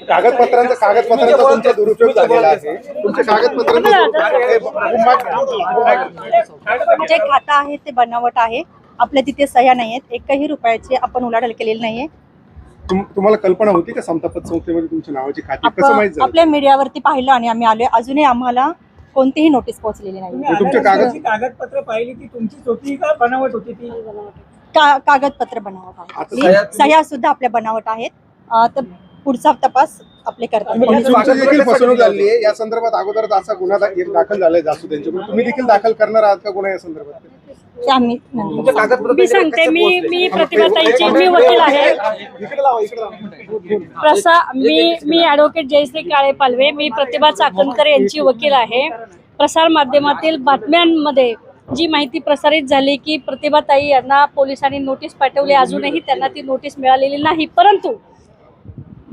कागदपत्रांचा तुमचा दुरुपयोग झालेला आहे. तुमच्या जे खातं आहे ते बनावट आहे. आपल्या तिथे सह्या नाहीयेत. एकही रुपयाची आपण उलाढाल केलेली नाहीये. तुम्हाला कल्पना होती का समता पतसंस्थेमध्ये तुमच्या नावाची खाती कसं माहित झालं? आपल्या मीडियावरती पाहिलं आणि आम्ही आलोय. अजूनही आम्हाला कोणतीही नोटीस पोहोचलेली नाही. तुमच्या कागदपत्र पाहिली ती तुमचीच होती का बनावट होती ती? कागदपत्र बनावट आहे. सह्या सुद्धा आपल्या बनावट आहेत. तर पुढचा तपास आपले करतात. देखील फसवणूक झाली आहे या संदर्भात अगोदर असा गुन्हा दाखल झालाय जासू त्यांच्याकडून. तुम्ही देखील दाखल करणार आहात का गुन्हा या संदर्भात? मी सांगते, मी प्रतिभाताईची मी वकील आहे. मी ॲडव्होकेट जयश्री काळे पालवे, मी प्रतिभा चाकणकर यांची वकील आहे. प्रसार माध्यमातील बातम्यांमध्ये जी माहिती प्रसारित झाली की प्रतिभाताई यांना पोलिसांनी नोटीस पाठवली, अजूनही त्यांना ती नोटीस मिळालेली नाही. परंतु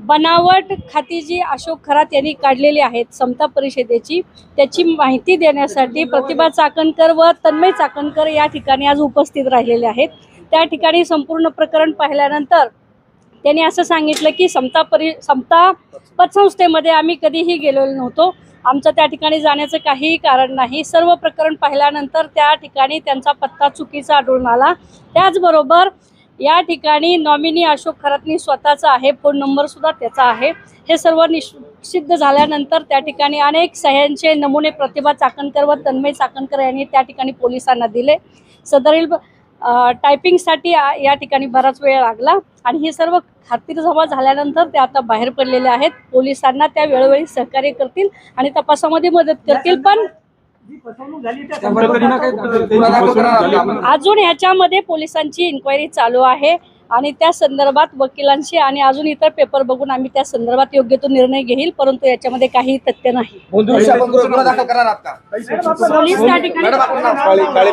बनावट खाती जी अशोक खरात यांनी काढलेली आहेत समता परिषदेची, त्याची माहिती देण्यासाठी प्रतिभा चाकणकर व तन्मय चाकणकर या ठिकाणी आज उपस्थित राहिलेले आहेत. त्या ठिकाणी संपूर्ण प्रकरण पाहिल्यानंतर त्यांनी असं सांगितलं की समता पतसंस्थेमध्ये आम्ही कधीही गेलेलो नव्हतो. आमचं त्या ठिकाणी जाण्याचं काहीही कारण नाही. सर्व प्रकरण पाहिल्यानंतर त्या ठिकाणी त्यांचा पत्ता चुकीचा आढळून आला. त्याचबरोबर या ठिकाणी नॉमिनी अशोक खरातनी स्वतःचा आहे, फोन नंबर सुद्धा त्याचा आहे. हे सर्व निश्चित झाल्यानंतर त्या ठिकाणी अनेक सह्यांचे नमुने प्रतिभा चाकणकर व तन्मय चाकणकर यांनी त्या ठिकाणी पोलिसांना दिले. सदरील टायपिंगसाठी या ठिकाणी बराच वेळ लागला आणि हे सर्व खात्रीजमा झाल्यानंतर ते आता बाहेर पडलेले आहेत. पोलिसांना त्या वेळोवेळी सहकार्य करतील आणि तपासामध्ये मदत करतील. पण अजून ह्याच्यामध्ये पोलिसांची इन्क्वायरी चालू आहे आणि त्या संदर्भात वकिलांशी आणि अजून इतर पेपर बघून आम्ही त्या संदर्भात योग्य तो निर्णय घेईल. परंतु याच्यामध्ये काही तथ्य नाही. पोलीस त्या ठिकाणी